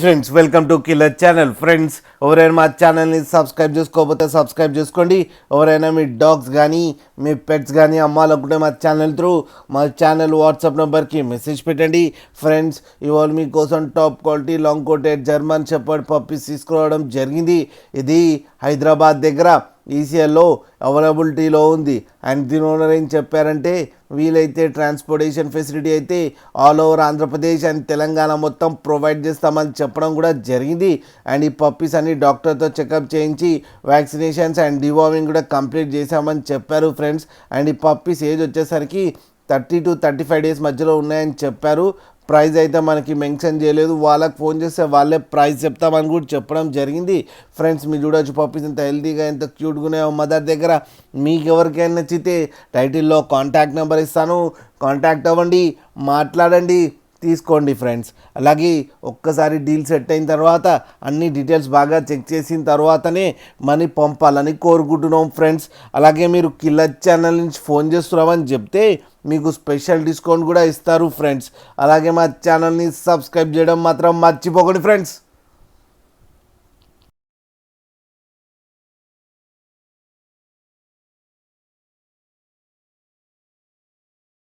Friends, welcome to killer channel. Friends, ఎవరైనా మా ఛానల్ని సబ్స్క్రైబ్ చేసుకోకపోతే సబ్స్క్రైబ్ చేసుకోండి. ఎవరైనా మీ డాగ్స్ కానీ మీ పెట్స్ కానీ అమ్మాలనుకుంటే మా ఛానల్ త్రూ మా ఛానల్ వాట్సాప్ నెంబర్కి మెసేజ్ పెట్టండి. ఫ్రెండ్స్, ఇవాళ మీకోసం top quality long coated German shepherd puppies తీసుకురావడం జరిగింది. ఇది హైదరాబాద్ దగ్గర ఈసీఎల్లో అవైలబిలిటీలో ఉంది. అండ్ దీని ఓనర్ ఏం చెప్పారంటే, వీలైతే ట్రాన్స్పోర్టేషన్ ఫెసిలిటీ అయితే all over Andhra Pradesh and Telangana మొత్తం ప్రొవైడ్ చేస్తామని చెప్పడం కూడా జరిగింది. అండ్ ఈ పప్పీస్ అన్ని డాక్టర్తో చెకప్ చేయించి వ్యాక్సినేషన్స్ అండ్ డివార్మింగ్ కూడా కంప్లీట్ చేశామని చెప్పారు ఫ్రెండ్స్. అండ్ ఈ పప్పీస్ ఏజ్ వచ్చేసరికి 30 to 35 డేస్ మధ్యలో ఉన్నాయని చెప్పారు. ప్రైస్ అయితే మనకి మెన్షన్ చేయలేదు. వాళ్ళకి ఫోన్ చేస్తే వాళ్ళే ప్రైస్ చెప్తామని కూడా చెప్పడం జరిగింది. ఫ్రెండ్స్, మీరు చూడొచ్చు పప్పీస్ ఎంత హెల్తీగా ఎంత క్యూట్గా ఉన్నాయో మదర్ దగ్గర. మీకు ఎవరికైనా నచ్చితే టైటిల్లో కాంటాక్ట్ నెంబర్ ఇస్తాను, కాంటాక్ట్ అవ్వండి, మాట్లాడండి, తీసుకోండి ఫ్రెండ్స్. అలాగే ఒక్కసారి డీల్ సెట్ అయిన తర్వాత అన్ని డీటెయిల్స్ బాగా చెక్ చేసిన తర్వాతనే మనీ పంపాలని కోరుకుంటున్నాం ఫ్రెండ్స్. అలాగే మీరు కిల్లర్ ఛానల్ నుంచి ఫోన్ చేస్తున్నామని చెప్తే మీకు స్పెషల్ డిస్కౌంట్ కూడా ఇస్తారు ఫ్రెండ్స్. అలాగే మా ఛానల్ని సబ్స్క్రైబ్ చేయడం మాత్రం మర్చిపోకండి ఫ్రెండ్స్.